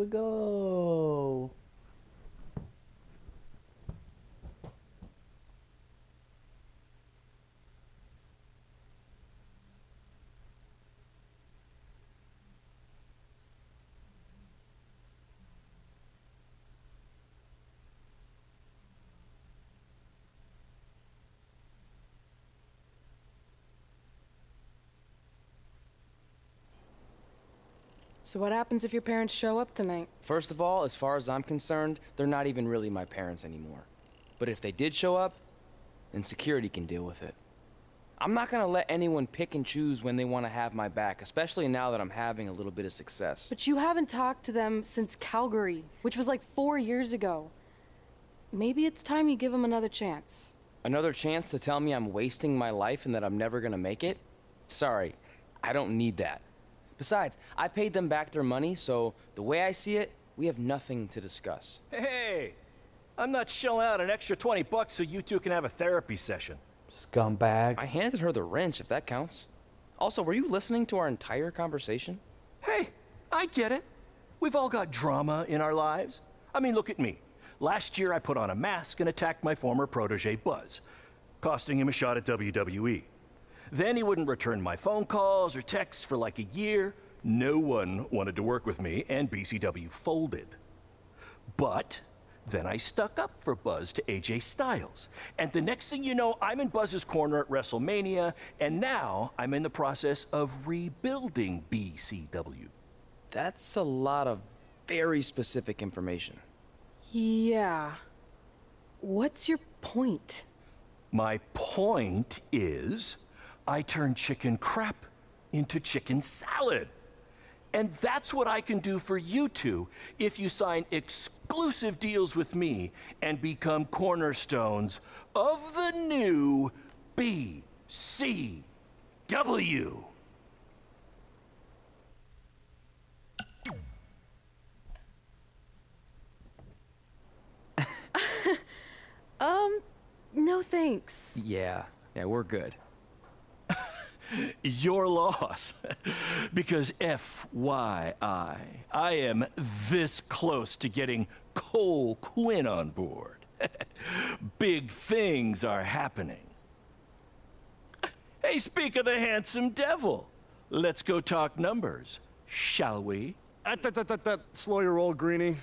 we go. So what happens if your parents show up tonight? First of all, as far as I'm concerned, they're not even really my parents anymore. But if they did show up, then security can deal with it. I'm not gonna let anyone pick and choose when they want to have my back, especially now that I'm having a little bit of success. But you haven't talked to them since Calgary, which was like 4 years ago. Maybe it's time you give them another chance. Another chance to tell me I'm wasting my life and that I'm never gonna make it? Sorry, I don't need that. Besides, I paid them back their money, so the way I see it, we have nothing to discuss. Hey, I'm not shelling out an extra 20 bucks so you two can have a therapy session. Scumbag. I handed her the wrench, if that counts. Also, were you listening to our entire conversation? Hey, I get it. We've all got drama in our lives. I mean, look at me. Last year I put on a mask and attacked my former protege Buzz, costing him a shot at WWE. Then he wouldn't return my phone calls or texts for like a year. No one wanted to work with me, and BCW folded. But then I stuck up for Buzz to AJ Styles. And the next thing you know, I'm in Buzz's corner at WrestleMania, and now I'm in the process of rebuilding BCW. That's a lot of very specific information. Yeah. What's your point? My point is, I turned chicken crap into chicken salad. And that's what I can do for you two if you sign exclusive deals with me and become cornerstones of the new BCW. No thanks. Yeah, we're good. Your loss. Because FYI, I am this close to getting Cole Quinn on board. Big things are happening. Hey, speak of the handsome devil. Let's go talk numbers, shall we? Slow your roll, Greenie.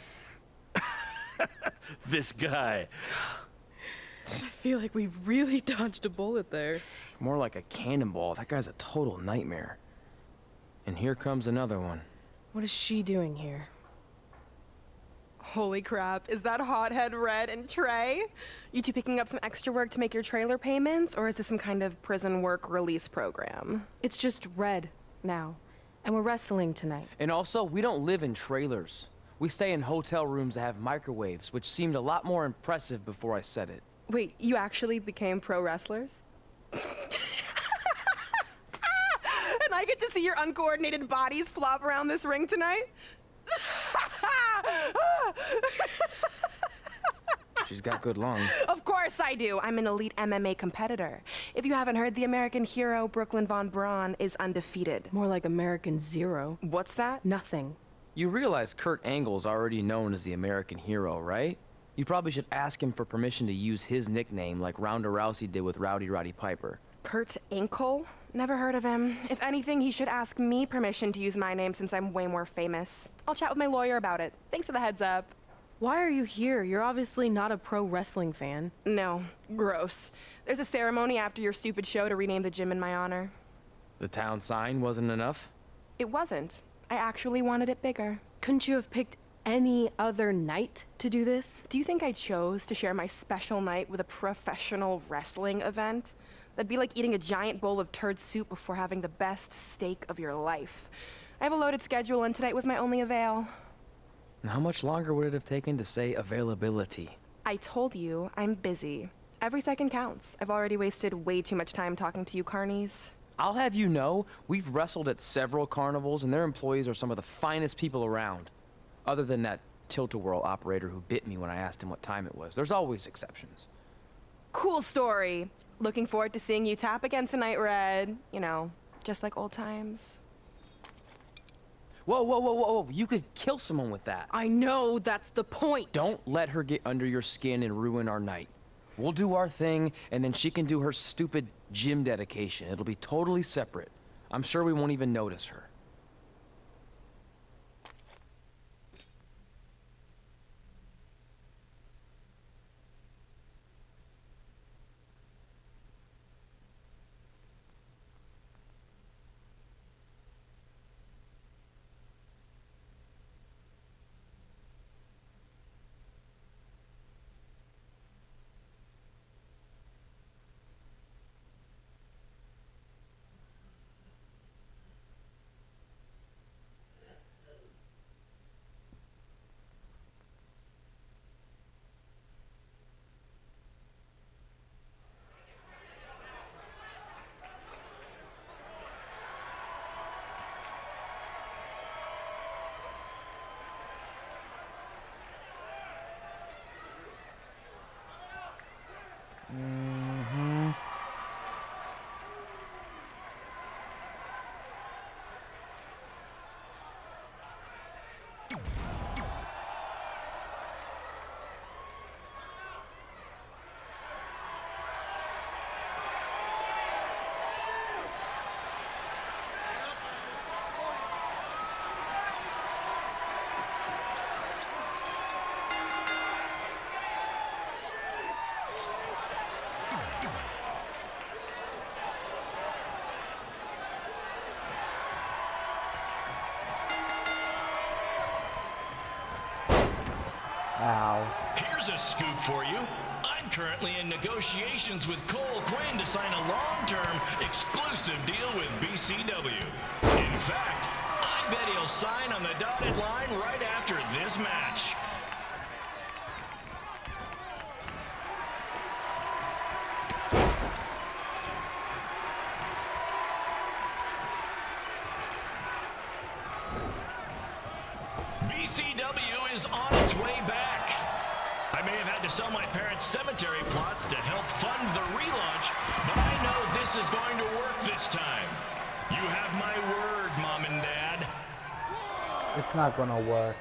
This guy. I feel like we really dodged a bullet there. More like a cannonball. That guy's a total nightmare. And here comes another one. What is she doing here? Holy crap, is that hothead Red and Trey? You two picking up some extra work to make your trailer payments, or is this some kind of prison work release program? It's just Red now. And we're wrestling tonight. And also, we don't live in trailers. We stay in hotel rooms that have microwaves, which seemed a lot more impressive before I said it. Wait, you actually became pro wrestlers? And I get to see your uncoordinated bodies flop around this ring tonight? She's got good lungs. Of course I do. I'm an elite MMA competitor. If you haven't heard, the American hero, Brooklyn Von Braun, is undefeated. More like American Zero. What's that? Nothing. You realize Kurt Angle's already known as the American hero, right? You probably should ask him for permission to use his nickname like Ronda Rousey did with Rowdy Roddy Piper. Kurt Angle? Never heard of him. If anything, he should ask me permission to use my name since I'm way more famous. I'll chat with my lawyer about it. Thanks for the heads up. Why are you here? You're obviously not a pro wrestling fan. No, gross. There's a ceremony after your stupid show to rename the gym in my honor. The town sign wasn't enough? It wasn't. I actually wanted it bigger. Couldn't you have picked any other night to do this? Do you think I chose to share my special night with a professional wrestling event? That'd be like eating a giant bowl of turd soup before having the best steak of your life. I have a loaded schedule and tonight was my only avail. And how much longer would it have taken to say availability? I told you, I'm busy. Every second counts. I've already wasted way too much time talking to you carnies. I'll have you know, we've wrestled at several carnivals and their employees are some of the finest people around. Other than that tilt-a-whirl operator who bit me when I asked him what time it was. There's always exceptions. Cool story. Looking forward to seeing you tap again tonight, Red. You know, just like old times. Whoa, whoa, whoa, whoa, whoa. You could kill someone with that. I know, that's the point. Don't let her get under your skin and ruin our night. We'll do our thing, and then she can do her stupid gym dedication. It'll be totally separate. I'm sure we won't even notice her. Ow. Here's a scoop for you. I'm currently in negotiations with Cole Quinn to sign a long-term, exclusive deal with BCW. In fact, I bet he'll sign on the dotted line right after this match. BCW is on its way back. I may have had to sell my parents' cemetery plots to help fund the relaunch, but I know this is going to work this time. You have my word, Mom and Dad. It's not gonna work.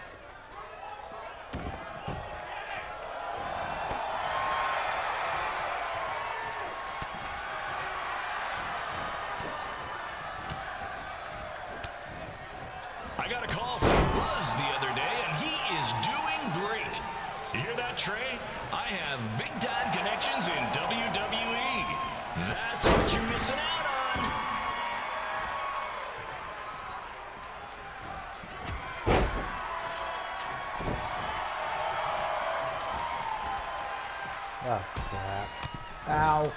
I got a call from Buzz the other day, and he is doing great. You hear that, Trey? I have big-time connections in WWE. That's what you're missing out on. Oh, crap. Ow.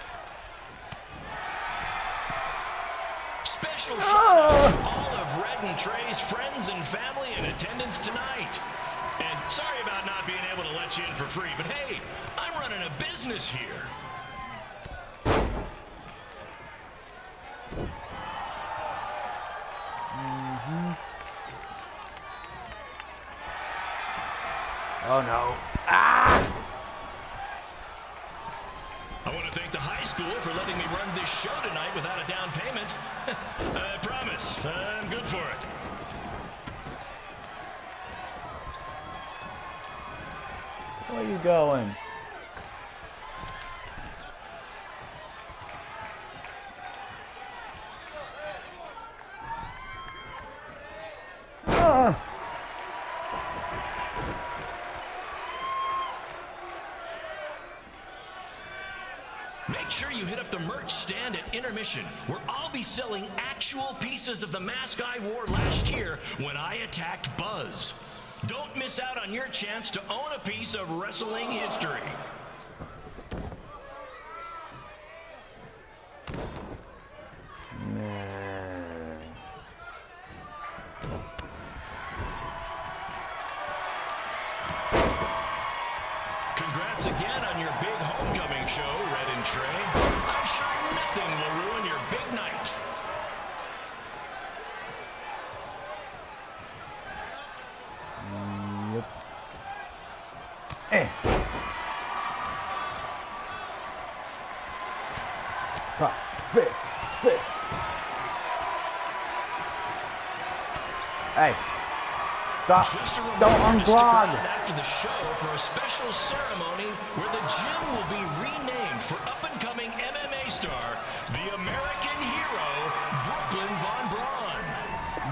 Special shout-out to all of Red and Trey's friends and family in attendance tonight. And sorry about not being able to let you in for free, but hey, I'm running a business here. Oh no. I want to thank the high school for letting me run this show tonight without a down payment. I promise, I'm good for it. Where are you going? Make sure you hit up the merch stand at intermission, where I'll be selling actual pieces of the mask I wore last year when I attacked Buzz. Don't miss out on your chance to own a piece of wrestling history. Congrats again on your big homecoming show, Red and Trey. I'm sure nothing will ruin your big night. Yep. Eh. Pop, fist, fist. Hey. Stop. Just a Don't reminder to stick unblog. around after the show for a special ceremony where the gym will be renamed for up-and-coming MMA star, the American hero, Brooklyn Von Braun.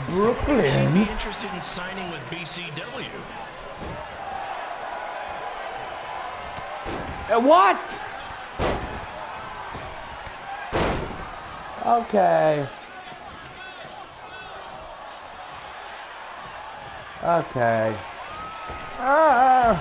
She'd Brooklyn. be interested in signing with BCW. What? Okay. Okay. Ah.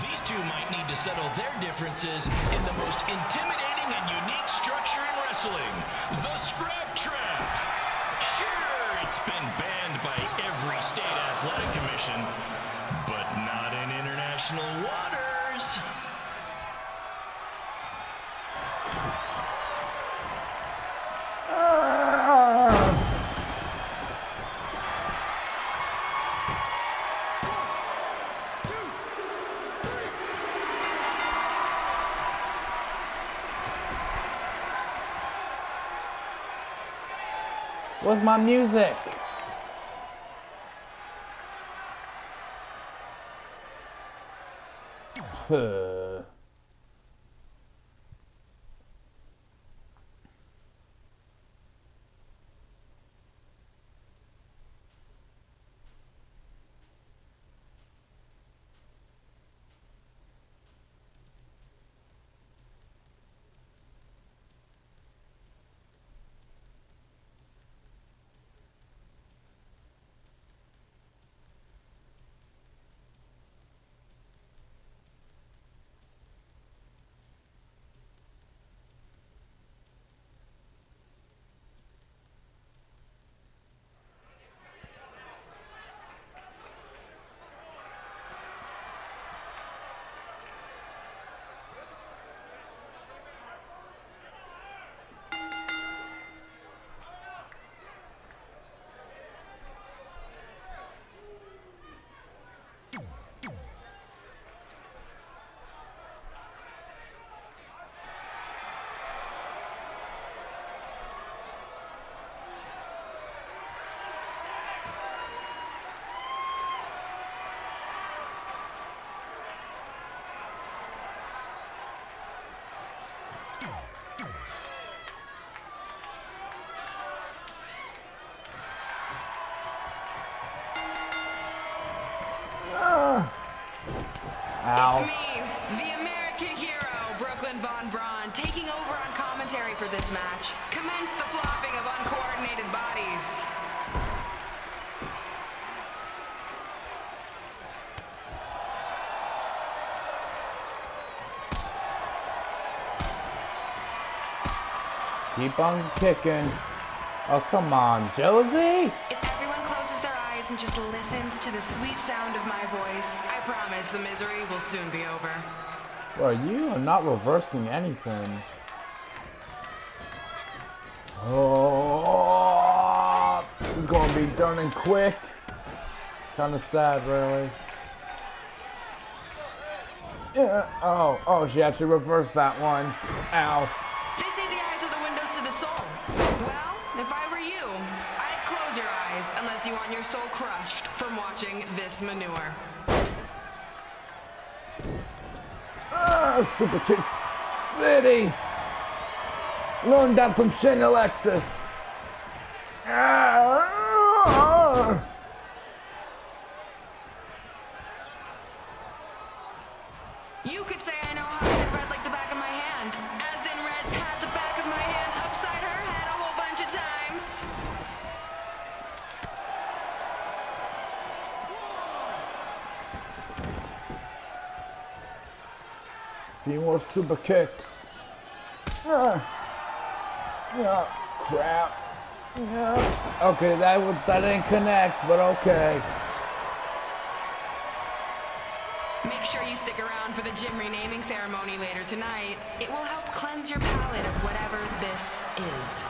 These two might need to settle their differences in the most intimidating and unique structure in wrestling, the Scrap Trap. Sure, it's been banned by every state athletic commission, but not in international waters. Where's my music? Ow. It's me, the American hero, Brooklyn Von Braun, taking over on commentary for this match. Commence the flopping of uncoordinated bodies. Keep on kicking. Oh, come on, Josie. If everyone closes their eyes and just listens to the sweet sound of my voice, I promise the misery will soon be over. Bro, you are not reversing anything. Oh, this is gonna be done and quick. Kind of sad, really. Yeah. Oh, she actually reversed that one. Ow. They say the eyes are the windows to the soul. Well, if I were you, I'd close your eyes unless you want your soul crushed from watching this manure. Super Kick City. Learned that from Shane Alexis. You could say I know how to hit red like the back of my hand, as in Red's had the back of my hand upside her head a whole bunch of times. Few more super kicks. Crap. Okay, that didn't connect, but okay. Make sure you stick around for the gym renaming ceremony later tonight. It will help cleanse your palate of whatever this is.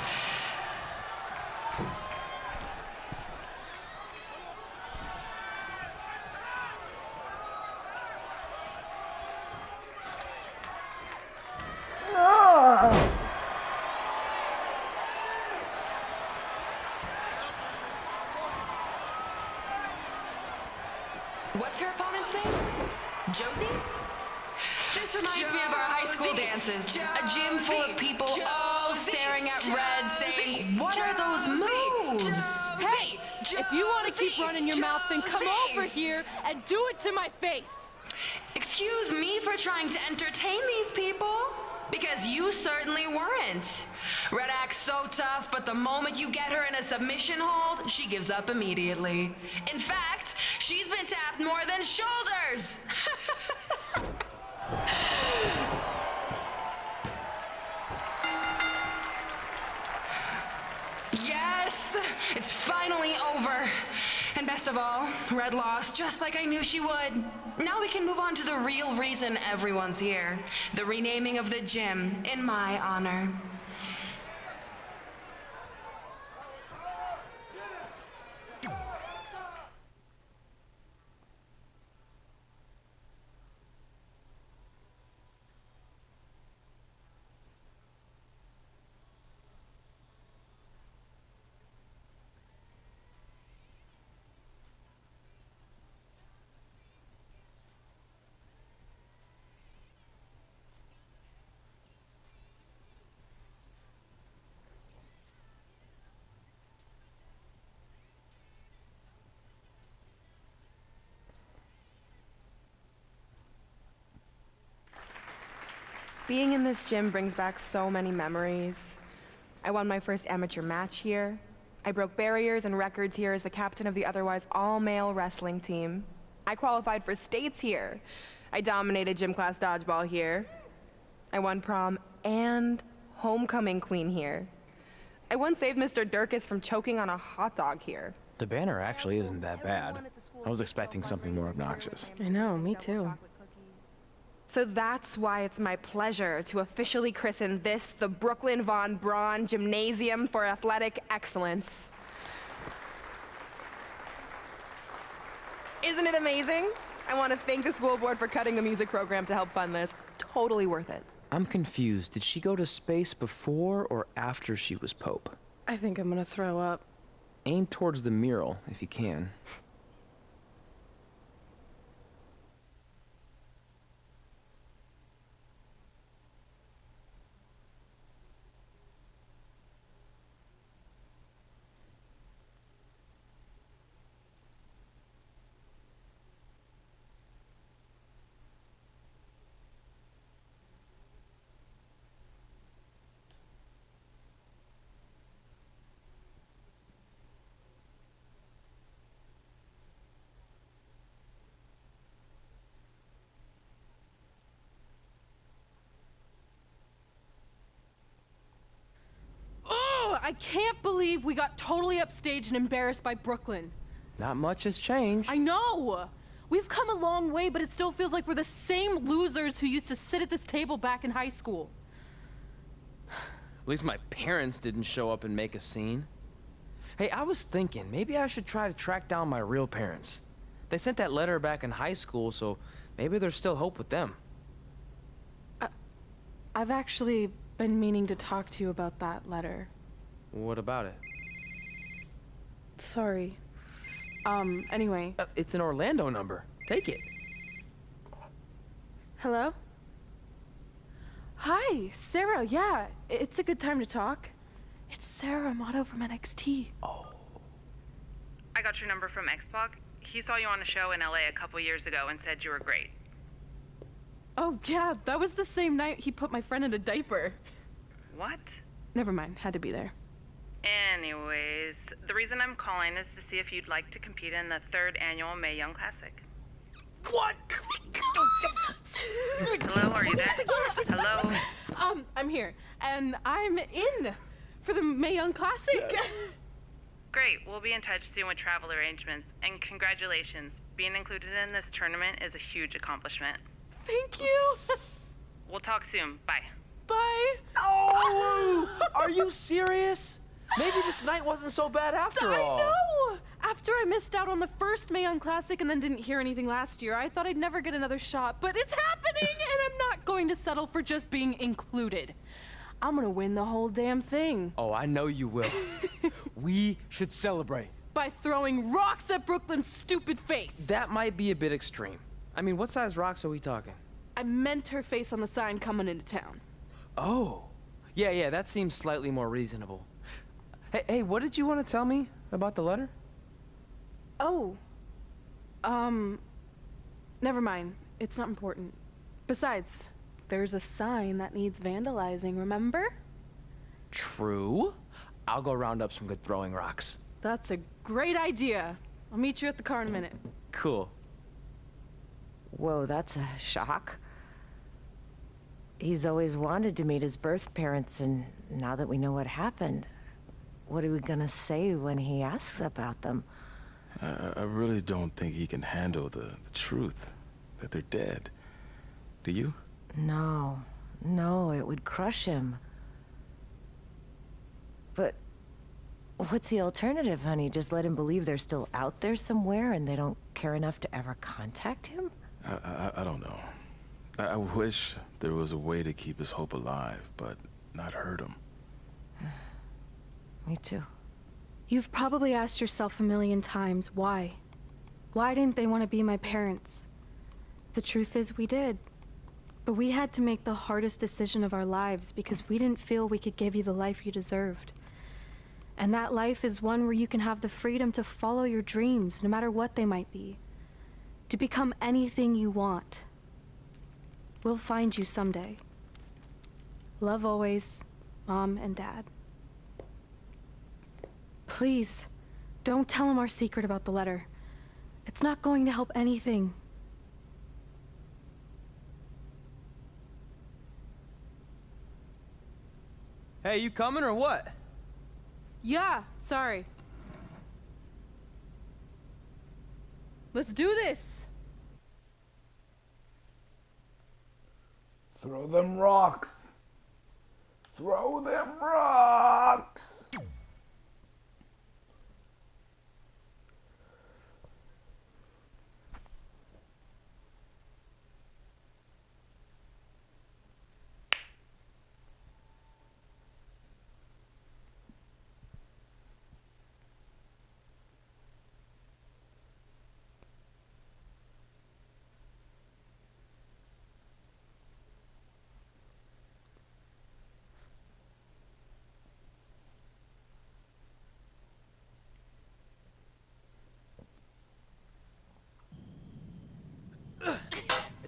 What's her opponent's name? Josie? This reminds me of our high school dances. A gym full of people all staring at red saying, what are those moves? Hey, if you want to keep running your mouth, then come over here and do it to my face. Excuse me for trying to entertain these people? Because you certainly weren't. Red acts so tough, but the moment you get her in a submission hold, she gives up immediately. In fact, she's been tapped more than shoulders. Yes, it's finally over. And best of all, Red lost just like I knew she would. Now we can move on to the real reason everyone's here. The renaming of the gym in my honor. Being in this gym brings back so many memories. I won my first amateur match here. I broke barriers and records here as the captain of the otherwise all-male wrestling team. I qualified for states here. I dominated gym class dodgeball here. I won prom and homecoming queen here. I once saved Mr. Durkis from choking on a hot dog here. The banner actually isn't that bad. I was expecting something more obnoxious. I know, me too. So that's why it's my pleasure to officially christen this the Brooklyn Von Braun Gymnasium for Athletic Excellence. Isn't it amazing? I want to thank the school board for cutting the music program to help fund this. Totally worth it. I'm confused. Did she go to space before or after she was Pope? I think I'm gonna throw up. Aim towards the mural, if you can. I can't believe we got totally upstaged and embarrassed by Brooklyn. Not much has changed. I know! We've come a long way, but it still feels like we're the same losers who used to sit at this table back in high school. At least my parents didn't show up and make a scene. Hey, I was thinking, maybe I should try to track down my real parents. They sent that letter back in high school, so maybe there's still hope with them. I've actually been meaning to talk to you about that letter. What about it? Sorry. Anyway. It's an Orlando number. Take it. Hello? Hi, Sarah, yeah. It's a good time to talk. It's Sarah Amato from NXT. Oh. I got your number from Xbox. He saw you on a show in LA a couple years ago and said you were great. Oh, yeah, that was the same night he put my friend in a diaper. What? Never mind, had to be there. Anyways, the reason I'm calling is to see if you'd like to compete in the 3rd annual Mae Young Classic. What? Hello, are you there? Hello? I'm here, and I'm in for the Mae Young Classic. Great, we'll be in touch soon with travel arrangements, and congratulations. Being included in this tournament is a huge accomplishment. Thank you. We'll talk soon. Bye. Bye. Oh! Are you serious? Maybe this night wasn't so bad after all. I know! After I missed out on the first Mae Young Classic and then didn't hear anything last year, I thought I'd never get another shot, but it's happening, and I'm not going to settle for just being included. I'm gonna win the whole damn thing. Oh, I know you will. We should celebrate. by throwing rocks at Brooklyn's stupid face. That might be a bit extreme. I mean, what size rocks are we talking? I meant her face on the sign coming into town. Oh. Yeah, that seems slightly more reasonable. Hey, what did you want to tell me about the letter? Oh. Never mind. It's not important. Besides, there's a sign that needs vandalizing, remember? True. I'll go round up some good throwing rocks. That's a great idea. I'll meet you at the car in a minute. Cool. Whoa, that's a shock. He's always wanted to meet his birth parents, and now that we know what happened, what are we gonna say when he asks about them? I really don't think he can handle the truth, that they're dead. Do you? No, it would crush him. But what's the alternative, honey? Just let him believe they're still out there somewhere and they don't care enough to ever contact him? I don't know. I wish there was a way to keep his hope alive, but not hurt him. Me too. You've probably asked yourself a million times, why? Why didn't they want to be my parents? The truth is, we did. But we had to make the hardest decision of our lives because we didn't feel we could give you the life you deserved. And that life is one where you can have the freedom to follow your dreams, no matter what they might be. To become anything you want. We'll find you someday. Love always, Mom and Dad. Please, don't tell him our secret about the letter. It's not going to help anything. Hey, you coming or what? Yeah, sorry. Let's do this. Throw them rocks. Throw them rocks.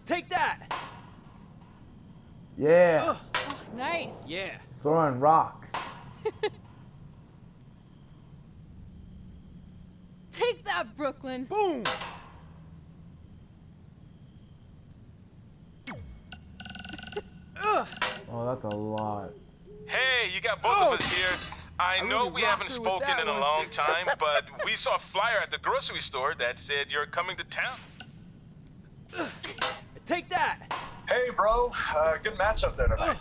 Take that! Yeah. Nice. Yeah. Throwing rocks. Take that, Brooklyn. Boom! Oh, that's a lot. Hey, you got both of us here. I know really we haven't rocked her with spoken that in a one. long time, but we saw a flyer at the grocery store that said you're coming to town. Take that! Hey, bro. Good matchup there tonight.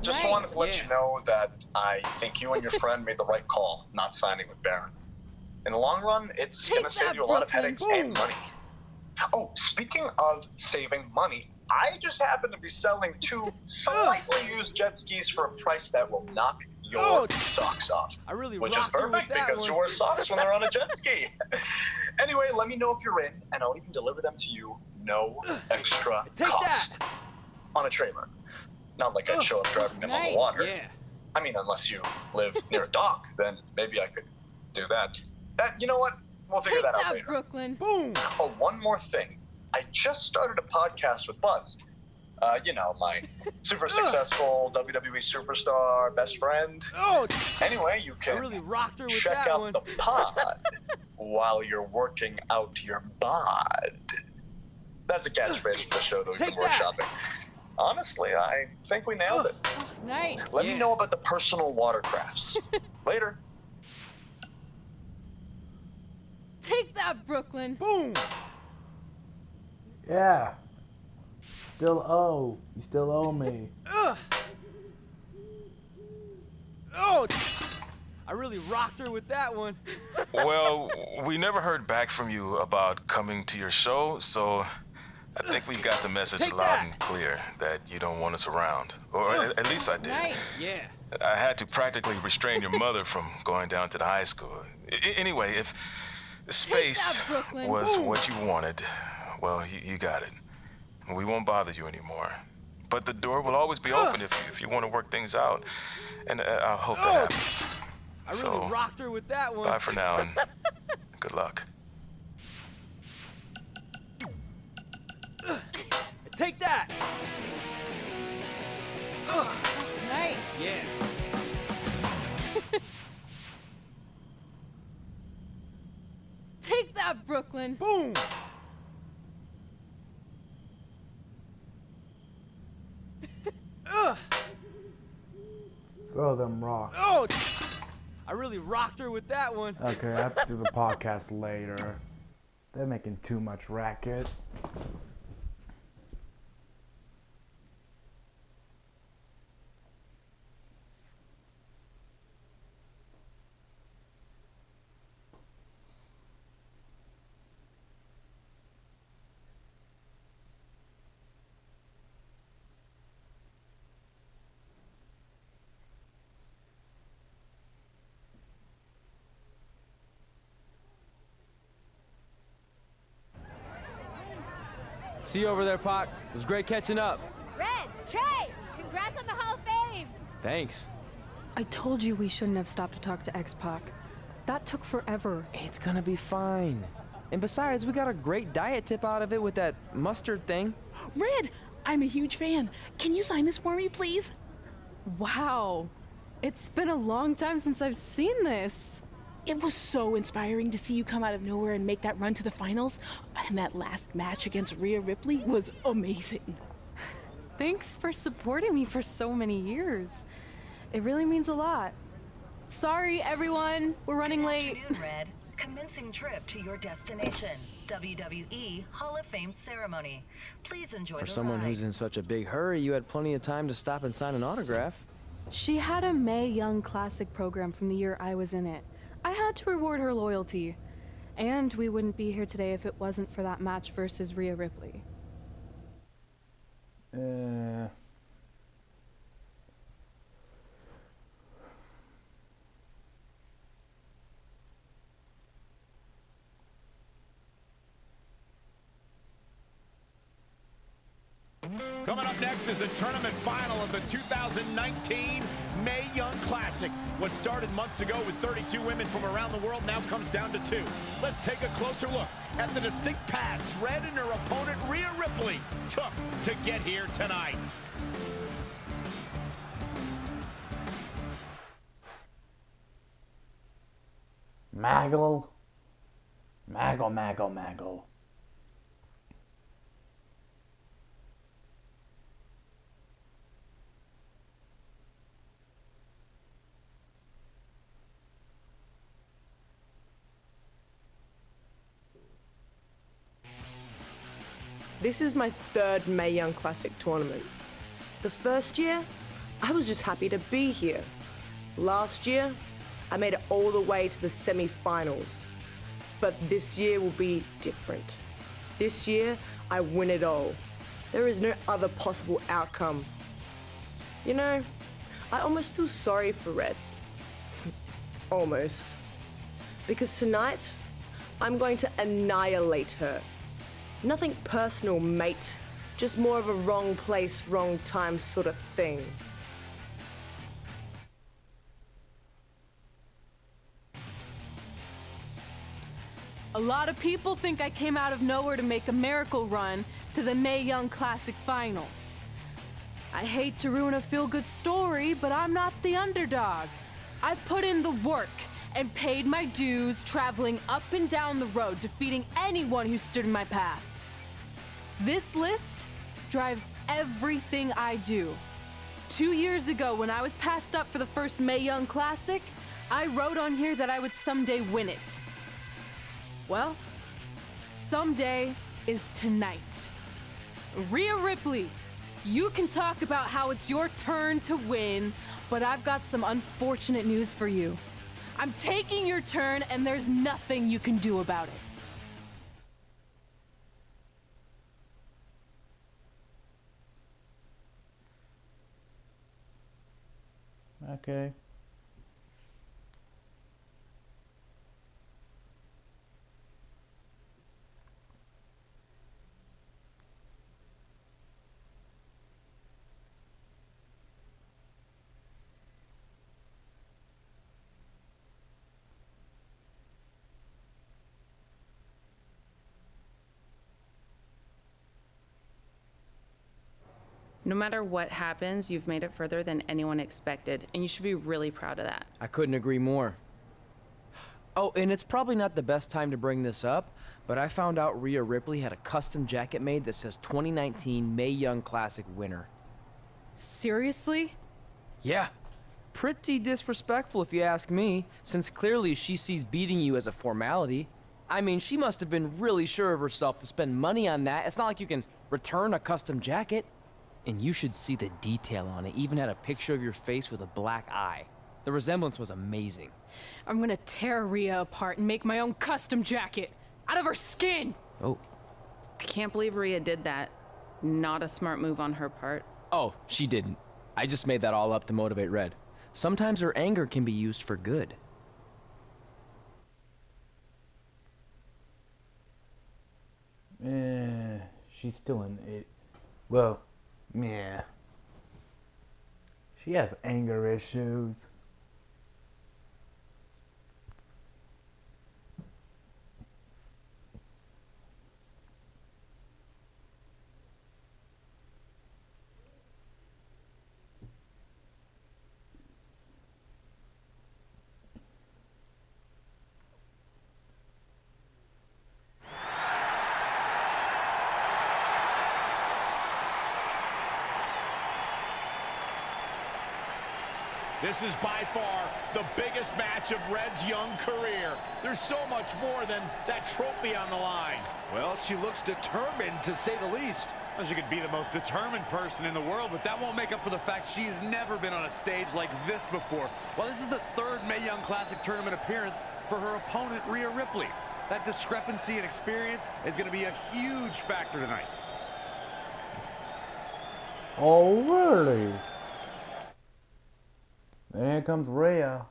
Just nice. wanted to let you know that I think you and your friend made the right call not signing with Baron. In the long run, it's Take going to save that, you a lot of Brooklyn. headaches and money. Oh, speaking of saving money, I just happen to be selling 2 slightly used jet skis for a price that will knock your socks off. I really Which is rocked her with perfect that because one. you wear socks when they're on a jet ski. Anyway, let me know if you're in, and I'll even deliver them to you, no extra Take cost. that! On a trailer. Not like I'd show up driving them on the water. Yeah. I mean, unless you live near a dock, then maybe I could do that. You know what? We'll figure Take that out that, later. Brooklyn. Boom! Oh, one more thing. I just started a podcast with Buzz. You know, my super successful WWE superstar best friend. Oh! Anyway, you I can really rocked her with check that out one. the pod while you're working out your bod. That's a catchphrase for the show that we've been Take that. workshopping. Honestly, I think we nailed it. Nice. Let me know about the personal watercrafts. Later. Take that, Brooklyn. Boom! Yeah. Still owe. You still owe me. Oh! I really rocked her with that one. Well, we never heard back from you about coming to your show, so I think we got the message Take loud that. and clear that you don't want us around. Or at least I did. Nice. Yeah. I had to practically restrain your mother from going down to the high school. Anyway, if space Brooklyn. was what you wanted, well, you got it. We won't bother you anymore. But the door will always be open if you want to work things out. And I hope that happens. I really rocked her with that one. Bye for now and good luck. Take that! Nice. Yeah. Take that, Brooklyn. Boom! Throw them rocks. Oh! I really rocked her with that one. Okay, I have to do the podcast later. They're making too much racket. See you over there, Pac. It was great catching up. Red, Trey, congrats on the Hall of Fame. Thanks. I told you we shouldn't have stopped to talk to X-Pac. That took forever. It's gonna be fine. And besides, we got a great diet tip out of it with that mustard thing. Red, I'm a huge fan. Can you sign this for me, please? Wow. It's been a long time since I've seen this. It was so inspiring to see you come out of nowhere and make that run to the finals. And that last match against Rhea Ripley was amazing. Thanks for supporting me for so many years. It really means a lot. Sorry, everyone. We're running late. Good afternoon, Red. Commencing trip to your destination. WWE Hall of Fame ceremony. Please enjoy For the someone ride. who's in such a big hurry, you had plenty of time to stop and sign an autograph. She had a Mae Young Classic program from the year I was in it. I had to reward her loyalty. And we wouldn't be here today if it wasn't for that match versus Rhea Ripley. Coming up next is the tournament final of the 2019 Mae Young Classic. What started months ago with 32 women from around the world now comes down to 2. Let's take a closer look at the distinct paths Red and her opponent Rhea Ripley took to get here tonight. Maggle. Maggle, maggle, maggle. This is my third Mae Young Classic tournament. The first year, I was just happy to be here. Last year, I made it all the way to the semi-finals. But this year will be different. This year, I win it all. There is no other possible outcome. You know, I almost feel sorry for Red. Almost. Because tonight, I'm going to annihilate her. Nothing personal, mate. Just more of a wrong place, wrong time sort of thing. A lot of people think I came out of nowhere to make a miracle run to the Mae Young Classic Finals. I hate to ruin a feel-good story, but I'm not the underdog. I've put in the work and paid my dues traveling up and down the road, defeating anyone who stood in my path. This list drives everything I do. 2 years ago, when I was passed up for the first Mae Young Classic, I wrote on here that I would someday win it. Well, someday is tonight. Rhea Ripley, you can talk about how it's your turn to win, but I've got some unfortunate news for you. I'm taking your turn, and there's nothing you can do about it. Okay. No matter what happens, you've made it further than anyone expected, and you should be really proud of that. I couldn't agree more. Oh, and it's probably not the best time to bring this up, but I found out Rhea Ripley had a custom jacket made that says 2019 Mae Young Classic winner. Seriously? Yeah. Pretty disrespectful if you ask me, since clearly she sees beating you as a formality. I mean, she must have been really sure of herself to spend money on that. It's not like you can return a custom jacket. And you should see the detail on it. Even had a picture of your face with a black eye. The resemblance was amazing. I'm gonna tear Rhea apart and make my own custom jacket out of her skin! Oh. I can't believe Rhea did that. Not a smart move on her part. Oh, she didn't. I just made that all up to motivate Red. Sometimes her anger can be used for good. She's still in it. Well, yeah. She has anger issues. This is by far the biggest match of Red's young career. There's so much more than that trophy on the line. Well, she looks determined, to say the least. Well, she could be the most determined person in the world, but that won't make up for the fact she has never been on a stage like this before. Well, this is the third Mae Young Classic tournament appearance for her opponent, Rhea Ripley. That discrepancy in experience is going to be a huge factor tonight. Oh, really? And here comes Rhea.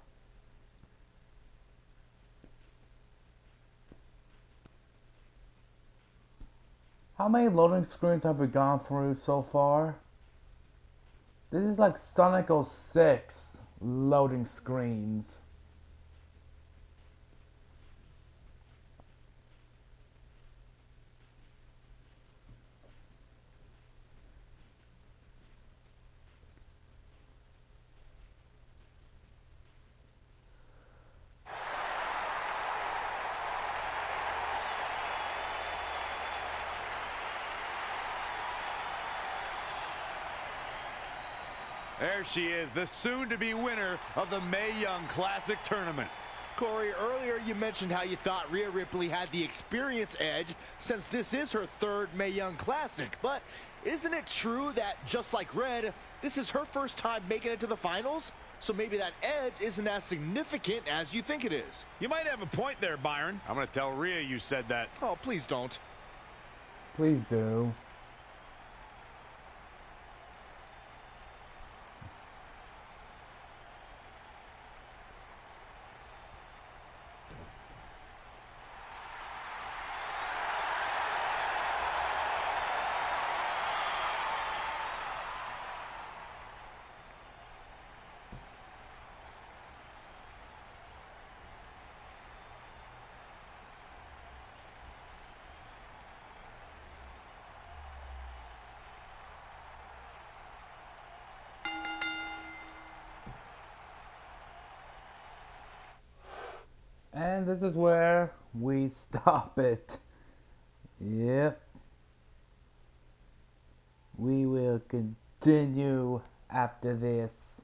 How many loading screens have we gone through so far? This is like Sonic 06 loading screens. There she is, the soon-to-be winner of the Mae Young Classic tournament. Corey, earlier you mentioned how you thought Rhea Ripley had the experience edge since this is her third Mae Young Classic. But isn't it true that, just like Red, this is her first time making it to the finals? So maybe that edge isn't as significant as you think it is. You might have a point there, Byron. I'm going to tell Rhea you said that. Oh, please don't. Please do. And this is where we stop it. Yep. We will continue after this.